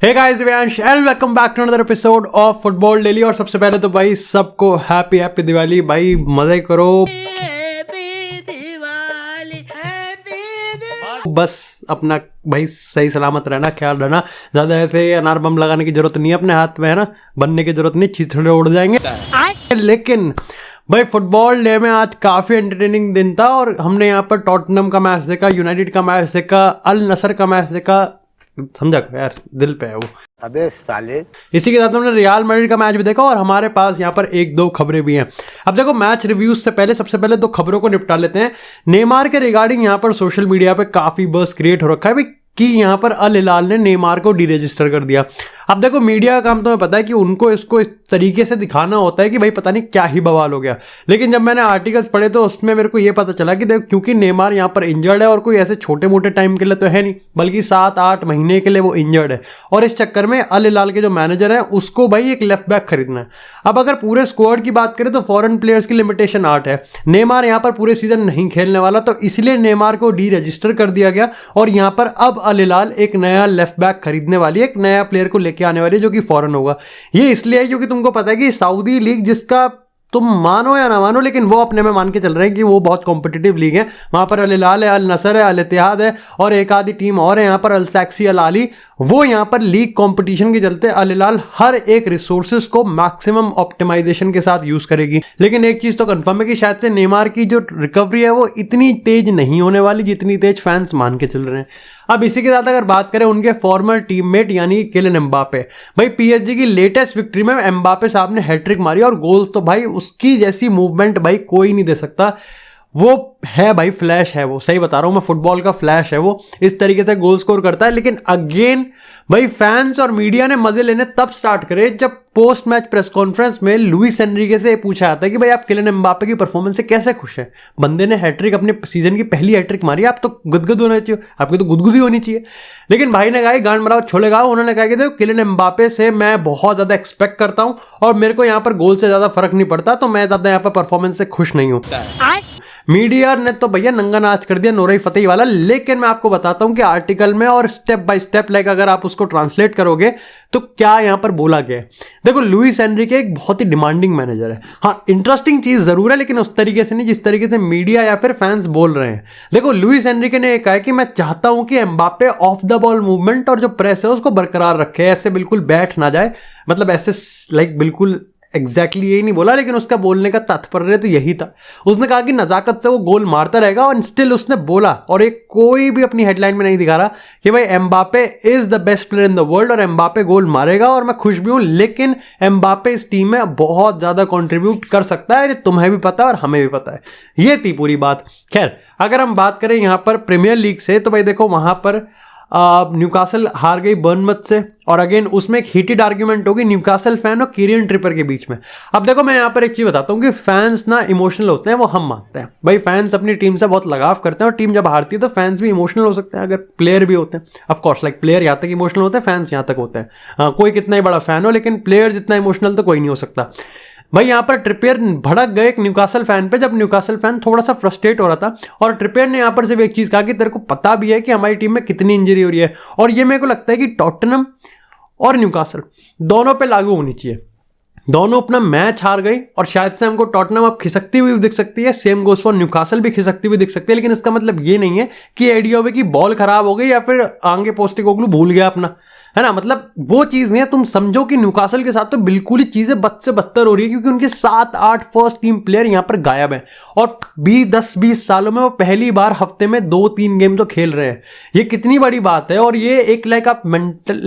Hey guys, Divyansh and welcome back to another episode of football daily. और सबसे पहले तो भाई सबको हैप्पी दिवाली। भाई मजे करो, बस अपना भाई सही सलामत रहना, ख्याल रहना। ज्यादा ऐसे अनार बम लगाने की जरूरत नहीं है अपने हाथ में, है ना, बनने की जरूरत नहीं, चिथड़े उड़ जाएंगे। लेकिन भाई फुटबॉल डे में आज काफी एंटरटेनिंग दिन था और हमने यहाँ पर टॉटनम का मैच देखा, यूनाइटेड का मैच देखा, अल नसर का मैच देखा। समझा यार, दिल पे है वो। अबे साले। इसी के साथ हमने रियल मैड्रिड का मैच भी देखा और हमारे पास यहाँ पर एक दो खबरें भी हैं। अब देखो, मैच रिव्यूज से पहले सबसे पहले दो खबरों को निपटा लेते हैं। नेमार के रिगार्डिंग यहाँ पर सोशल मीडिया पे काफी बज़ क्रिएट हो रखा है भाई कि यहाँ पर अल हिलाल ने नेमार को डीरजिस्टर कर दिया। अब देखो, मीडिया का काम तो पता है कि उनको इसको इस तरीके से दिखाना होता है कि भाई पता नहीं क्या ही बवाल हो गया। लेकिन जब मैंने आर्टिकल्स पढ़े तो उसमें मेरे को ये पता चला कि देखो, क्योंकि नेमार यहाँ पर इंजर्ड है और कोई ऐसे छोटे मोटे टाइम के लिए तो है नहीं, बल्कि 7-8 महीने के लिए वो इंजर्ड है। और इस चक्कर में अल हिलाल के जो मैनेजर है उसको भाई एक लेफ्ट बैक खरीदना है। अब अगर पूरे स्क्वाड की बात करें तो फॉरेन प्लेयर्स की लिमिटेशन 8 है। नेमार यहाँ पर पूरे सीजन नहीं खेलने वाला, तो इसलिए नेमार को डीरजिस्टर कर दिया गया और यहाँ पर अब अल हिलाल एक नया लेफ्ट बैक खरीदने वाली है, एक नया प्लेयर को लेके आने वाली है जो कि फॉरेन होगा। ये इसलिए है क्योंकि तुमको पता है कि सऊदी लीग, जिसका तुम मानो या ना मानो, लेकिन वो अपने में मान के चल रहे हैं कि वो बहुत कॉम्पिटिटिव लीग है। वहां पर अल हिलाल है, अल नसर है, अल इत्तेहाद है और एक आधी टीम और है यहाँ पर, अल सैक्सी, अल आली। वो यहाँ पर लीग कंपटीशन के चलते अल हिलाल हर एक रिसोर्सेज को मैक्सिमम ऑप्टिमाइजेशन के साथ यूज करेगी। लेकिन एक चीज तो कंफर्म है कि शायद से नेमार की जो रिकवरी है वो इतनी तेज नहीं होने वाली जितनी तेज फैंस मान के चल रहे हैं। अब इसी के साथ अगर बात करें उनके फॉर्मर टीममेट यानी किलियन एम्बापे, भाई पीएसजी की लेटेस्ट विक्ट्री में एम्बापे साहब ने हैट्रिक मारी और गोल्स तो भाई उसकी जैसी मूवमेंट भाई कोई नहीं दे सकता। वो है भाई, फ्लैश है वो, सही बता रहा हूं मैं, फुटबॉल का फ्लैश है वो। इस तरीके से गोल स्कोर करता है। लेकिन अगेन भाई फैंस और मीडिया ने मजे लेने तब स्टार्ट करे जब पोस्ट मैच प्रेस कॉन्फ्रेंस में लुइस एनरिके से पूछा जाता है कि भाई आप किलियन एम्बापे की परफॉर्मेंस से कैसे खुश हैं। बंदे ने हैट्रिक, अपने सीजन की पहली हैट्रिक मारी, आप तो गुदगुद होना चाहिए, आपकी तो गुदगुदी होनी चाहिए। लेकिन भाई ने कहा गांड मराओ छोले गाओ, उन्होंने कहा कि देखो किलियन एम्बापे से मैं बहुत ज्यादा एक्सपेक्ट करता हूं और मेरे को यहाँ पर गोल से ज्यादा फर्क नहीं पड़ता, तो मैं ज्यादा यहाँ पर परफॉर्मेंस से खुश नहीं हूं। मीडिया ने तो भैया नंगा नाच कर दिया, नूरई फतेही वाला। लेकिन मैं आपको बताता हूं कि आर्टिकल में और स्टेप बाय स्टेप लाइक अगर आप उसको ट्रांसलेट करोगे तो क्या यहां पर बोला गया है। देखो, लुइस एनरिके एक बहुत ही डिमांडिंग मैनेजर है। हाँ, इंटरेस्टिंग चीज जरूर है, लेकिन उस तरीके से नहीं जिस तरीके से मीडिया या फिर फैंस बोल रहे हैं। देखो, लुइस एनरिके ने कहा है कि मैं चाहता हूं कि Mbappe of the ball movement और जो प्रेस है उसको बरकरार रखे, ऐसे बिल्कुल बैठ ना जाए, मतलब ऐसे लाइक बिल्कुल एग्जैक्टली यही नहीं बोला, लेकिन उसका बोलने का तात्पर्य तो यही था। उसने कहा कि नजाकत से वो गोल मारता रहेगा और स्टिल उसने बोला, और एक कोई भी अपनी हेडलाइन में नहीं दिखा रहा कि भाई Mbappe is the best player in the world और एम्बापे गोल मारेगा और मैं खुश भी हूं, लेकिन एम्बापे इस टीम में बहुत ज्यादा कंट्रीब्यूट कर सकता है, तुम्हें भी पता है और हमें भी पता है। ये थी पूरी बात। खैर, अगर हम बात करें यहां पर प्रीमियर लीग से, तो भाई देखो वहां पर न्यूकासल हार गई बर्नमथ से और अगेन उसमें एक हीटेड आर्ग्यूमेंट होगी न्यूकासल फैन और कीरियन ट्रिपर के बीच में। अब देखो, मैं यहाँ पर एक चीज बताता हूँ कि फैंस ना इमोशनल होते हैं, वो हम मानते हैं भाई। फैंस अपनी टीम से बहुत लगाव करते हैं और टीम जब हारती है तो फैंस भी इमोशनल हो सकते हैं, अगर प्लेयर भी होते हैं। ऑफकोर्स लाइक प्लेयर यहाँ तक इमोशनल होते हैं, फैंस यहाँ तक होते हैं। कोई कितना ही बड़ा फैन हो, लेकिन प्लेयर जितना इमोशनल तो कोई नहीं हो सकता। भाई यहाँ पर ट्रिपियर भड़क गए एक न्यूकासल फैन पे, जब न्यूकासल फैन थोड़ा सा फ्रस्ट्रेट हो रहा था और ट्रिपियर ने यहाँ पर सिर्फ एक चीज कहा कि तेरे को पता भी है कि हमारी टीम में कितनी इंजरी हो रही है। और ये मेरे को लगता है कि टॉटनम और न्यूकासल दोनों पे लागू होनी चाहिए। दोनों अपना मैच हार गई और शायद से हमको टॉटनम अब खिसकती हुई दिख सकती है, सेम गोस फॉर न्यूकासल भी खिसकती हुई दिख सकती है। लेकिन इसका मतलब ये नहीं है कि एडियोवे की बॉल खराब हो गई या फिर आंगे पोस्टेकोग्लू भूल गया अपना, है ना। मतलब वो चीज नहीं है। तुम समझो कि न्यूकासल के साथ तो बिल्कुल ही चीजें बद से बदतर हो रही है, क्योंकि उनके 7-8 फर्स्ट टीम प्लेयर यहां पर गायब हैं और 10-20 सालों में वो पहली बार हफ्ते में 2-3 गेम तो खेल रहे हैं। ये कितनी बड़ी बात है। और ये एक आप मेंटल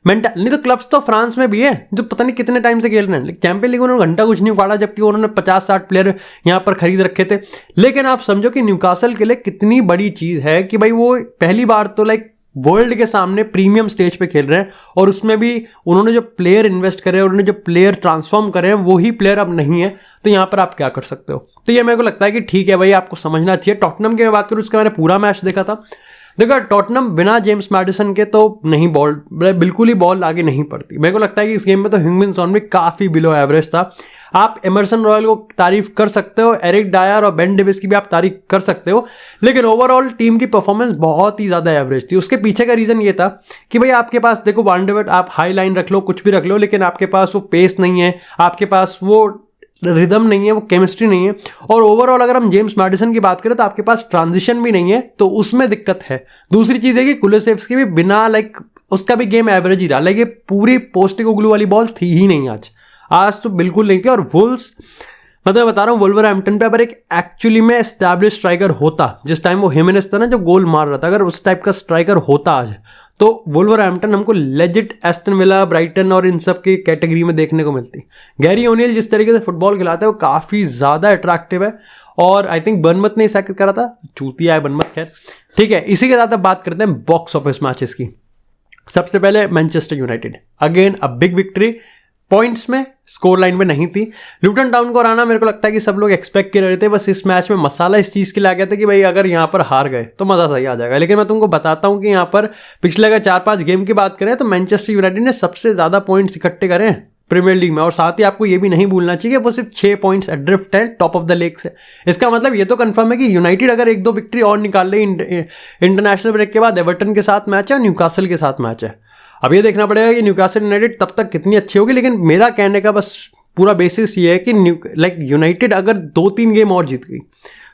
नहीं तो क्लब्स तो फ्रांस में भी है जो पता नहीं कितने टाइम से खेल रहे हैं। चैंपियन लीग उन्होंने घंटा कुछ नहीं उखाड़ा, जबकि उन्होंने 50-60 प्लेयर यहां पर खरीद रखे थे। लेकिन आप समझो कि न्यूकासल के लिए कितनी बड़ी चीज है कि भाई वो पहली बार तो वर्ल्ड के सामने प्रीमियम स्टेज पे खेल रहे हैं और उसमें भी उन्होंने जो प्लेयर इन्वेस्ट करे, उन्होंने जो प्लेयर ट्रांसफॉर्म करे हैं, वही प्लेयर अब नहीं है। तो यहां पर आप क्या कर सकते हो। तो ये मेरे को लगता है कि ठीक है भाई, आपको समझना चाहिए। टॉटनम की मैं बात करूं, उसका मैंने पूरा मैच देखा था। देखो, टॉटनम बिना जेम्स मैडिसन के तो नहीं बिल्कुल ही बॉल आगे नहीं पड़ती। मेरे को लगता है कि इस गेम में तो ह्यूंग मिन सॉन भी काफी बिलो एवरेज था। आप एमरसन रॉयल को तारीफ कर सकते हो, एरिक डायर और बेन डेविस की भी आप तारीफ कर सकते हो, लेकिन ओवरऑल टीम की परफॉर्मेंस बहुत ही ज़्यादा एवरेज थी। उसके पीछे का रीज़न ये था कि भाई आपके पास देखो वांडेवेट आप हाई लाइन रख लो, कुछ भी रख लो, लेकिन आपके पास वो पेस नहीं है, आपके पास वो रिदम नहीं है, वो केमिस्ट्री नहीं है। और ओवरऑल अगर हम जेम्स मैडिसन की बात करें तो आपके पास ट्रांजिशन भी नहीं है, तो उसमें दिक्कत है। दूसरी चीज़ है कि कुलुसेव्स्की भी बिना उसका भी गेम एवरेज ही रहा, ये पूरी पोस्टेकोग्लू वाली बॉल थी ही नहीं आज तो बिल्कुल नहीं थी। और वुल्व्स, मतलब बता रहा हूँ, वुल्वरहैम्पटन पे अगर एक एक्चुअली में एस्टैब्लिश स्ट्राइकर होता, जिस टाइम वो हिमेनेस था ना जो गोल मार रहा था, अगर उस टाइप का स्ट्राइकर होता आज, तो वुल्वरहैम्पटन हमको लेजिट एस्टन विला, ब्राइटन और इन सब की कैटेगरी में देखने को मिलती। गैरी ओनियल जिस तरीके से फुटबॉल खिलाता है वो काफ़ी ज़्यादा अट्रैक्टिव है, और आई थिंक बर्नमथ ने सैक करा था, चूतिया है बर्नमथ, खैर ठीक है। इसी के साथ अब बात करते हैं बॉक्स ऑफिस मैचेस की। सबसे पहले Manchester United, again a big victory, points में स्कोर लाइन में नहीं थी। लूटन टाउन को हराना मेरे को लगता है कि सब लोग एक्सपेक्ट कर रहे थे, बस इस मैच में मसाला इस चीज़ के लिए आ गया था कि भाई अगर यहाँ पर हार गए तो मज़ा सही आ जाएगा। लेकिन मैं तुमको बताता हूँ कि यहाँ पर पिछले अगर 4-5 गेम की बात करें तो मैनचेस्टर यूनाइटेड ने सबसे ज़्यादा पॉइंट्स इकट्ठे करे हैं प्रीमियर लीग में, और साथ ही आपको ये भी नहीं भूलना चाहिए वो सिर्फ 6 पॉइंट्स एड्रिफ्ट है टॉप ऑफ द लीग से। इसका मतलब ये तो कंफर्म है कि यूनाइटेड अगर 1-2 विक्ट्री और निकाल ले, इंटरनेशनल ब्रेक के बाद एवर्टन के साथ मैच है, न्यूकासल के साथ मैच है। अब ये देखना पड़ेगा कि न्यूकासल यूनाइटेड तब तक कितनी अच्छी होगी, लेकिन मेरा कहने का बस पूरा बेसिस ये है कि यूनाइटेड अगर 2-3 गेम और जीत गई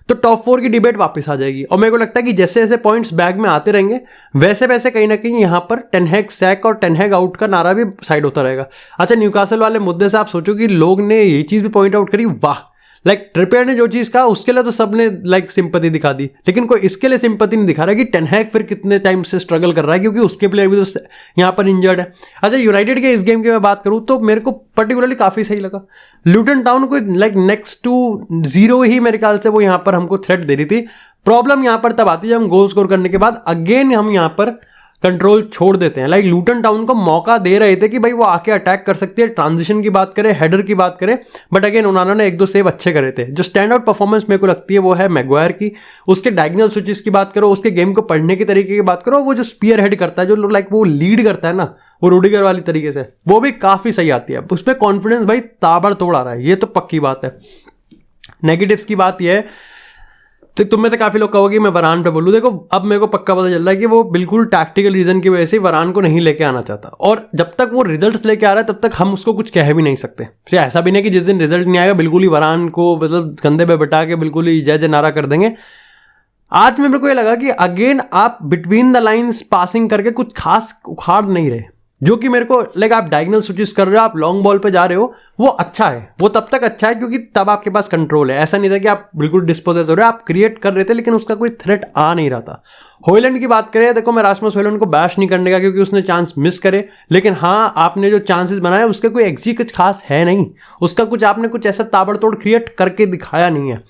तो टॉप 4 की डिबेट वापस आ जाएगी। और मेरे को लगता है कि जैसे जैसे पॉइंट्स बैग में आते रहेंगे वैसे वैसे कहीं ना कहीं यहाँ पर टेन हैग सैक और टेन हैग आउट का नारा भी साइड होता रहेगा। अच्छा, न्यूकासल वाले मुद्दे से आप सोचो कि लोग ने ये चीज़ भी पॉइंट आउट करी, वाह ट्रिपियर ने जो चीज़ कहा उसके लिए तो सबने सिंपैथी दिखा दी, लेकिन कोई इसके लिए सिंपैथी नहीं दिखा रहा कि टेन हैग फिर कितने टाइम से स्ट्रगल कर रहा है, क्योंकि उसके प्लेयर भी तो यहाँ पर इंजर्ड है। अच्छा, यूनाइटेड के इस गेम की मैं बात करूँ तो मेरे को पर्टिकुलरली काफ़ी सही लगा। लूटन टाउन को नेक्स्ट टू 0 ही मेरे ख्याल से वो यहाँ पर हमको थ्रेट दे रही थी। प्रॉब्लम यहाँ पर तब आती है जब हम गोल स्कोर करने के बाद अगेन हम यहाँ पर कंट्रोल छोड़ देते हैं। लूटन टाउन को मौका दे रहे थे कि भाई वो आके अटैक कर सकती है, ट्रांजिशन की बात करें, हेडर की बात करें, बट अगेन उन्होंने ने 1-2 सेव अच्छे करे थे। जो स्टैंड आउट परफॉर्मेंस मेरे को लगती है वो है मैगवायर की। उसके डायगोनल स्विचेस की बात करो, उसके गेम को पढ़ने के तरीके की बात करो, वो जो स्पीयर हेड करता है, जो वो लीड करता है ना, वो रूडिगर वाली तरीके से, वो भी काफ़ी सही आती है। उसमें कॉन्फिडेंस भाई ताबड़तोड़ आ रहा है, ये तो पक्की बात है। नेगेटिव्स की बात यह है तो तुम में से काफ़ी लोग कहोगे मैं वरान पे बोलूँ। देखो, अब मेरे को पक्का पता चल रहा है कि वो बिल्कुल टैक्टिकल रीज़न की वजह से वरान को नहीं लेके आना चाहता, और जब तक वो रिजल्ट्स लेके आ रहा है तब तक हम उसको कुछ कह भी नहीं सकते। फिर ऐसा भी नहीं कि जिस दिन रिजल्ट नहीं आएगा बिल्कुल ही वरान को कंधे पे बैठा के बिल्कुल ही जय जय नारा कर देंगे। आज में मेरे को ये लगा कि अगेन आप बिटवीन द लाइन्स पासिंग करके कुछ खास उखाड़ नहीं रहे, जो कि मेरे को आप डायगोनल स्विचेस कर रहे हो, आप लॉन्ग बॉल पे जा रहे हो, वो अच्छा है। वो तब तक अच्छा है क्योंकि तब आपके पास कंट्रोल है। ऐसा नहीं था कि आप बिल्कुल डिस्पोजेस हो रहे हो, आप क्रिएट कर रहे थे लेकिन उसका कोई थ्रेट आ नहीं रहा था। हॉयलैंड की बात करें, देखो मैं रासमस हॉयलैंड को बैश नहीं करने का क्योंकि उसने चांस मिस करे, लेकिन हाँ आपने जो चांसेस बनाए उसके कोई एक्जी कुछ खास है नहीं, उसका कुछ आपने कुछ ऐसा ताबड़तोड़ क्रिएट करके दिखाया नहीं है।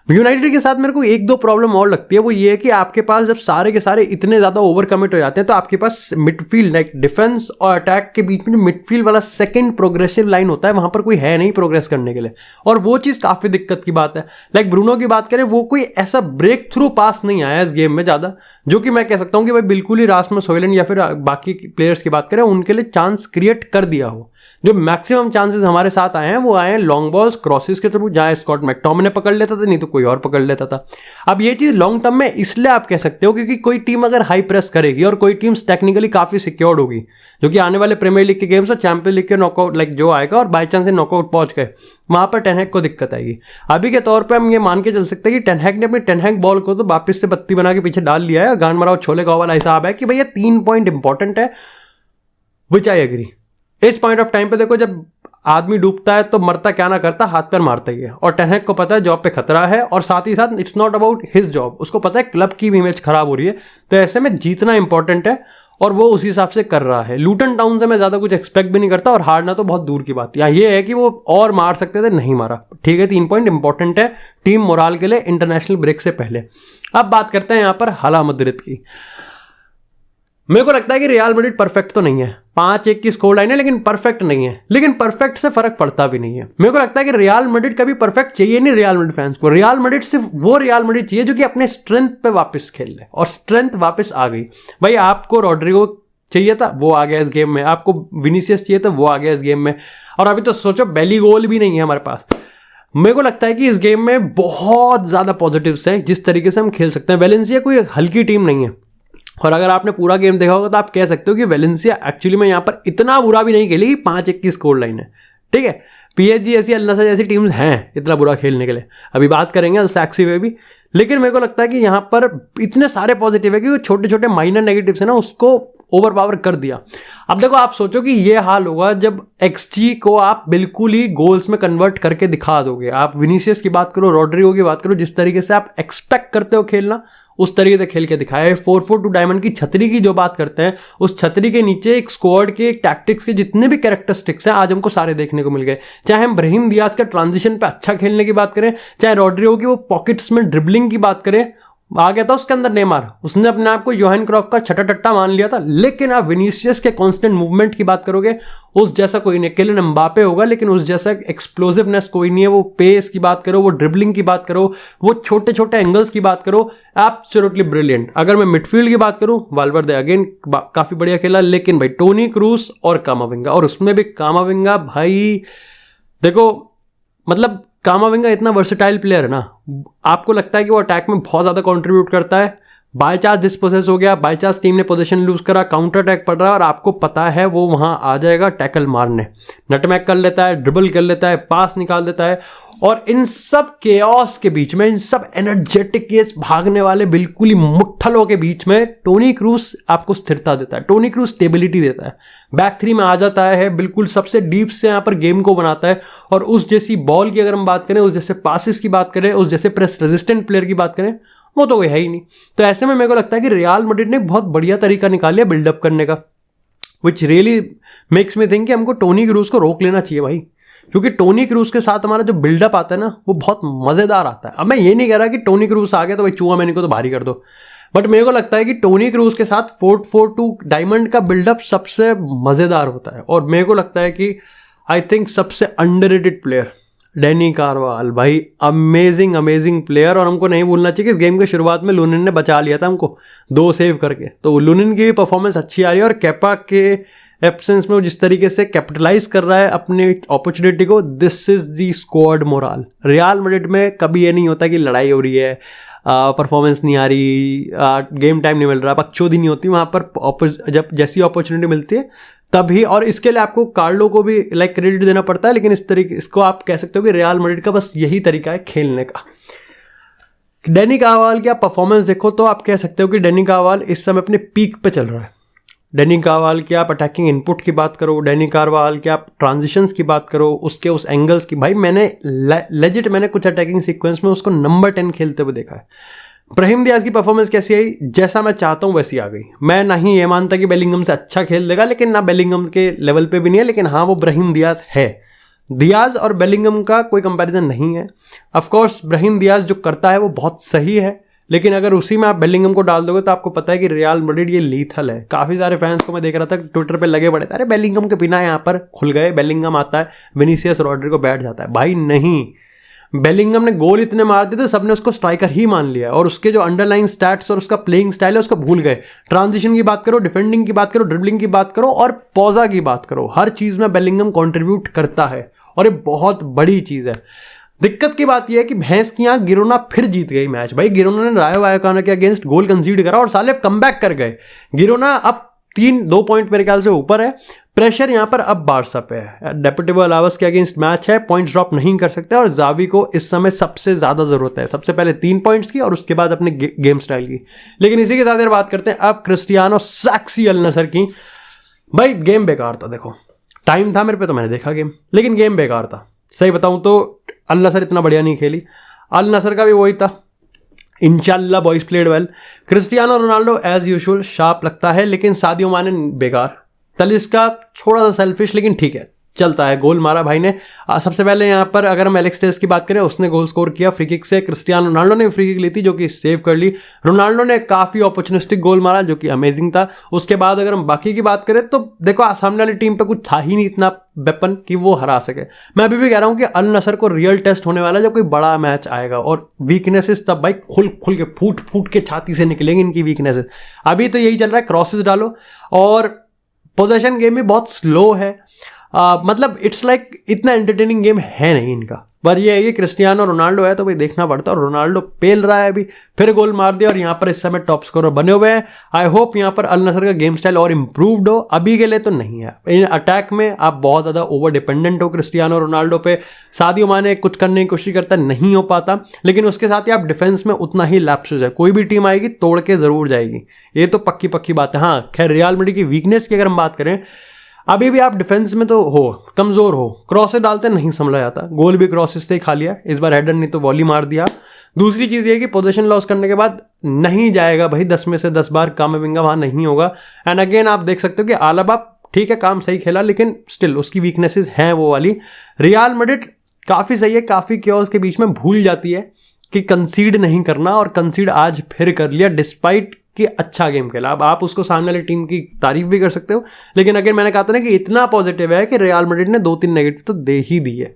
यूनाइटेड के साथ मेरे को 1-2 प्रॉब्लम और लगती है, वो ये है कि आपके पास जब सारे के सारे इतने ज़्यादा ओवर कमिट हो जाते हैं तो आपके पास मिडफील्ड डिफेंस और अटैक के बीच में मिडफील्ड वाला सेकंड प्रोग्रेसिव लाइन होता है, वहाँ पर कोई है नहीं प्रोग्रेस करने के लिए, और वो चीज़ काफ़ी दिक्कत की बात है। ब्रूनो की बात करें, वो कोई ऐसा ब्रेक थ्रू पास नहीं आया इस गेम में ज़्यादा, जो कि मैं कह सकता हूँ कि भाई बिल्कुल ही रासमस हॉयलैंड या फिर बाकी प्लेयर्स की बात करें उनके लिए चांस क्रिएट कर दिया हो। जो मैक्सिमम चांसेस हमारे साथ आए हैं वो आए हैं लॉन्ग बॉल्स, क्रॉसेस के थ्रू, जहाँ स्कॉट मैकटॉमिने पकड़ लेता था, नहीं तो कोई और पकड़ लेता था। अब ये चीज़ लॉन्ग टर्म में इसलिए आप कह सकते हो क्योंकि कोई टीम अगर हाई प्रेस करेगी और कोई टीम टेक्निकली काफ़ी सिक्योर्ड होगी, जो कि आने वाले प्रीमियर लीग के गेम्स और चैंपियन लीग के नॉकआउट जो आएगा और बाई चांस से नॉकआउट पहुंच गए, वहाँ पर टेन हैग को दिक्कत आएगी। अभी के तौर पे हम ये मान के चल सकते हैं कि टेन हैग ने अपनी टेन हैग बॉल को तो वापस से बत्ती बना के पीछे डाल लिया है, गान मराओ छोले गाँव वाला हिसाब है कि भैया 3 पॉइंट इंपॉर्टेंट है, विच आई एग्री। इस पॉइंट ऑफ टाइम पे देखो, जब आदमी डूबता है तो मरता क्या ना करता, हाथ पैर मारता ही है, और टेन हैग को पता है जॉब पे खतरा है, और साथ ही साथ it's not about his job, उसको पता है क्लब की भी इमेज खराब हो रही है, तो ऐसे में जीतना इंपॉर्टेंट है और वो उसी हिसाब से कर रहा है। लूटन टाउन से मैं ज़्यादा कुछ एक्सपेक्ट भी नहीं करता, और हारना तो बहुत दूर की बात है। यहाँ ये है कि वो और मार सकते थे, नहीं मारा, ठीक है। 3 पॉइंट इंपॉर्टेंट है टीम मोराल के लिए इंटरनेशनल ब्रेक से पहले। अब बात करते हैं यहाँ पर हाला मद्रिद की। मेरे को लगता है कि रियल मैड्रिड परफेक्ट तो नहीं है, 5-1 की स्कोर लाइन है, लेकिन परफेक्ट नहीं है, लेकिन परफेक्ट से फर्क पड़ता भी नहीं है। मेरे को लगता है कि रियल मैड्रिड कभी परफेक्ट चाहिए नहीं रियल मैड्रिड फैंस को। रियल मैड्रिड सिर्फ वो रियल मैड्रिड चाहिए जो कि अपने स्ट्रेंथ पे वापस खेल ले, और स्ट्रेंथ वापस आ गई। भाई आपको रॉड्रिगो चाहिए था वो आ गया इस गेम में, आपको विनीसियस चाहिए था वो आ गया इस गेम में, और अभी तो सोचो बेली गोल भी नहीं है हमारे पास। मेरे को लगता है कि इस गेम में बहुत ज़्यादा पॉजिटिव्स हैं जिस तरीके से हम खेल सकते हैं। वेलेंसिया कोई हल्की टीम नहीं है, और अगर आपने पूरा गेम देखा होगा तो आप कह सकते हो कि वेलेंसिया एक्चुअली में यहाँ पर इतना बुरा भी नहीं खेली, 5-1 की स्कोर लाइन है, ठीक है। PSG ऐसी, अल नसर जैसी टीम्स हैं इतना बुरा खेलने के लिए, अभी बात करेंगे अल सैक्सी में भी। लेकिन मेरे को लगता है कि यहाँ पर इतने सारे पॉजिटिव है कि छोटे छोटे माइनर नेगेटिव्स है ना, उसको ओवर पावर कर दिया। अब देखो आप सोचो कि ये हाल होगा जब XG को आप बिल्कुल ही गोल्स में कन्वर्ट करके दिखा दोगे। आप विनीसियस की बात करो, रॉड्रिगो की बात करो, जिस तरीके से आप एक्सपेक्ट करते हो खेलना उस तरीके से खेल के दिखाया है। 4-4-2 डायमंड की छतरी की जो बात करते हैं, उस छतरी के नीचे एक स्क्वाड के टैक्टिक्स के जितने भी कैरेक्टरिस्टिक्स हैं आज हमको सारे देखने को मिल गए। चाहे हम ब्राहिम दियाज का ट्रांजिशन पे अच्छा खेलने की बात करें, चाहे रॉड्रिगो की वो पॉकेट्स में ड्रिबलिंग की बात करें, आ गया था उसके अंदर नेमार, उसने अपने आप को योहान क्रॉफ का छटा टट्टा मान लिया था। लेकिन आप विनीसियस के कांस्टेंट मूवमेंट की बात करोगे, उस जैसा कोई नहीं। किलियन एम्बापे होगा लेकिन उस जैसा एक्सप्लोसिवनेस कोई नहीं है। वो पेस की बात करो, वो ड्रिबलिंग की बात करो, वो छोटे छोटे एंगल्स की बात करो, एब्सोल्युटली ब्रिलियंट। अगर मैं मिडफील्ड की बात करूं, वाल्वर्दे अगेन काफी बढ़िया खेला, लेकिन भाई टोनी क्रूस और कामाविंगा, और उसमें भी कामाविंगा भाई देखो, मतलब कामाविंगा इतना वर्सेटाइल प्लेयर है ना, आपको लगता है कि वो अटैक में बहुत ज़्यादा कंट्रीब्यूट करता है, बाय चांस डिस्पोसेस हो गया, बाय चांस टीम ने पोजीशन लूज करा, काउंटर अटैक पड़ रहा है और आपको पता है वो वहां आ जाएगा टैकल मारने, नटमैक कर लेता है, ड्रिबल कर लेता है, पास निकाल देता है। और इन सब केओस के बीच में, इन सब एनर्जेटिक के भागने वाले बिल्कुल ही मुट्ठलों के बीच में टोनी क्रूस आपको स्थिरता देता है, टोनी क्रूस स्टेबिलिटी देता है, बैक थ्री में आ जाता है, बिल्कुल सबसे डीप से यहाँ पर गेम को बनाता है। और उस जैसी बॉल की अगर हम बात करें, उस जैसे पासिस की बात करें, उस जैसे प्रेस रेजिस्टेंट प्लेयर की बात करें, वो तो कोई है ही नहीं। तो ऐसे में मेरे को लगता है कि रियल मैड्रिड ने बहुत बढ़िया तरीका निकाल लिया बिल्डअप करने का, which really makes me think कि हमको टोनी क्रूस को रोक लेना चाहिए भाई, क्योंकि टोनी क्रूस के साथ हमारा जो बिल्डअप आता है ना वो बहुत मजेदार आता है। अब मैं ये नहीं कह रहा कि टोनी क्रूस आ गया तो भाई चूहा मैंने को तो भारी कर दो, बट मेरे को लगता है कि टोनी क्रूस के साथ 4-4-2 डायमंड का बिल्डअप सबसे मजेदार होता है। और मेरे को लगता है कि आई थिंक सबसे अंडररेटेड प्लेयर डैनी कार्वाल, भाई अमेजिंग अमेजिंग प्लेयर। और हमको नहीं भूलना चाहिए कि गेम के शुरुआत में लुनिन ने बचा लिया था हमको 2 सेव करके, तो लुनिन की भी परफॉर्मेंस अच्छी आ रही है। और केपा के एब्सेंस में वो जिस तरीके से कैपिटलाइज कर रहा है अपने अपॉर्चुनिटी को, this is the squad morale. Real Madrid में कभी ये नहीं होता कि लड़ाई हो रही है, परफॉर्मेंस नहीं आ रही, गेम टाइम नहीं मिल रहा, बकचोदी नहीं होती वहाँ पर। जब जैसी अपॉर्चुनिटी मिलती है तभी, और इसके लिए आपको कार्लो को भी लाइक क्रेडिट देना पड़ता है, लेकिन इस तरीके इसको आप कह सकते हो कि रियल मैड्रिड का बस यही तरीका है खेलने का। डैनी कार्वाल की आप परफॉर्मेंस देखो तो आप कह सकते हो कि डैनी कार्वाल इस समय अपने पीक पे चल रहा है। डैनी कार्वाल की आप अटैकिंग इनपुट की बात करो, डैनी कार्वाल की आप ट्रांजिशंस की बात करो, उसके उस एंगल्स की, भाई मैंने लेजिट मैंने कुछ अटैकिंग सीक्वेंस में उसको नंबर 10 खेलते हुए देखा है। ब्राहिम दियाज की परफॉर्मेंस कैसी आई, जैसा मैं चाहता हूँ वैसी आ गई। मैं नहीं ये मानता कि बेलिंगम से अच्छा खेल देगा, लेकिन ना बेलिंगम के लेवल पे भी नहीं है, लेकिन हाँ वो ब्राहिम दियाज है। दियाज और बेलिंगम का कोई कंपैरिजन नहीं है। ऑफ कोर्स ब्राहिम दियाज जो करता है वो बहुत सही है, लेकिन अगर उसी में आप बेलिंगम को डाल दोगे तो आपको पता है कि रियल मैड्रिड ये लीथल है। काफ़ी सारे फैंस को मैं देख रहा था ट्विटर पे लगे पड़े थे, अरे बेलिंगम के बिना यहाँ पर खुल गए, बेलिंगम आता है, विनीसियस रॉड्रिगो बैठ जाता है। भाई नहीं, बेलिंगम ने गोल इतने मार दिए थे सबने उसको स्ट्राइकर ही मान लिया, और उसके जो अंडरलाइन स्टैट्स और उसका प्लेइंग स्टाइल है उसको भूल गए। ट्रांजिशन की बात करो, डिफेंडिंग की बात करो, ड्रिबलिंग की बात करो और पौजा की बात करो, हर चीज़ में बेलिंगम कॉन्ट्रीब्यूट करता है और ये बहुत बड़ी चीज़ है। दिक्कत की बात यह है कि भैंस की यहाँ गिरोना फिर जीत गई मैच। भाई गिरोना ने रायो वायकानो के अगेंस्ट गोल कंसीड करा और साले कमबैक कर गए। गिरोना अब 2 पॉइंट मेरे ख्याल से ऊपर है। प्रेशर यहाँ पर अब बार्सा पे है। डेपोटिवो अलावेस के अगेंस्ट मैच है, पॉइंट्स ड्रॉप नहीं कर सकते और जावी को इस समय सबसे ज़्यादा ज़रूरत है, सबसे पहले 3 पॉइंट्स की और उसके बाद अपने गेम स्टाइल की। लेकिन इसी के साथ यार बात करते हैं अब क्रिस्टियानो सैक्सी अल नसर की। भाई गेम बेकार था, देखो टाइम था मेरे पे तो मैंने देखा गेम, लेकिन गेम बेकार था। सही बताऊँ तो अल नसर इतना बढ़िया नहीं खेली। अल नसर का भी वही था, इंशाल्लाह boys played well. Cristiano Ronaldo as usual sharp लगता है, लेकिन सादियो माने बेकार। तलिस्का थोड़ा सा सेल्फिश, लेकिन ठीक है चलता है। गोल मारा भाई ने। सबसे पहले यहाँ पर अगर हम एलेक्स टेरेस की बात करें, उसने गोल स्कोर किया फ्री किक से। क्रिस्टियानो रोनाल्डो ने फ्री किक ली थी जो कि सेव कर ली। रोनाल्डो ने काफ़ी अपॉर्चुनिस्टिक गोल मारा जो कि अमेजिंग था। उसके बाद अगर हम बाकी की बात करें तो देखो सामने वाली टीम पे कुछ था ही नहीं इतना वेपन कि वो हरा सके। मैं अभी भी कह रहा हूँ कि अल नसर को रियल टेस्ट होने वाला है जब कोई बड़ा मैच आएगा, और वीकनेसेस तब भाई खुल खुल के फूट फूट के छाती से निकलेंगे इनकी वीकनेसेस। अभी तो यही चल रहा है, क्रॉसेस डालो, और पोजेशन गेम भी बहुत स्लो है। मतलब इट्स लाइक इतना एंटरटेनिंग गेम है नहीं इनका। पर ये है कि क्रिस्टियानो रोनाल्डो है तो भाई देखना पड़ता है, और रोनाल्डो पेल रहा है अभी, फिर गोल मार दिया और यहाँ पर इस समय टॉप स्कोरर बने हुए हैं। आई होप यहाँ पर अल नसर का गेम स्टाइल और इम्प्रूव्ड हो। अभी के लिए तो नहीं है। इन अटैक में आप बहुत ज़्यादा ओवर डिपेंडेंट हो क्रिस्टियानो रोनाल्डो पे। सादियो माने कुछ करने की कोशिश करता नहीं हो पाता, लेकिन उसके साथ ही आप डिफेंस में उतना ही लैप्सेस है। कोई भी टीम आएगी तोड़ के ज़रूर जाएगी, ये तो पक्की पक्की बात है। हाँ खैर, रियल मैड्रिड की वीकनेस की अगर हम बात करें, अभी भी आप डिफेंस में तो हो कमज़ोर हो, क्रॉसेस डालते नहीं संभला जाता। गोल भी क्रॉसेस से ही खा लिया इस बार, हेडर नहीं तो वॉली मार दिया। दूसरी चीज़ ये कि पोजीशन लॉस करने के बाद नहीं जाएगा भाई 10 में से 10 बार कामाविंगा वहाँ नहीं होगा। एंड अगेन आप देख सकते हो कि आलाबा ठीक है काम सही खेला, लेकिन स्टिल उसकी वीकनेसेस हैं वो वाली। रियल मैड्रिड काफ़ी सही है, काफ़ी क्योस के बीच में भूल जाती है कि कंसीड नहीं करना, और कंसीड आज फिर कर लिया डिस्पाइट कि अच्छा गेम खेला। अब आप उसको सामने वाली टीम की तारीफ भी कर सकते हो, लेकिन अगर मैंने कहा था ना कि इतना पॉजिटिव है कि रियल मैड्रिड ने 2-3 नेगेटिव तो दे ही दी है।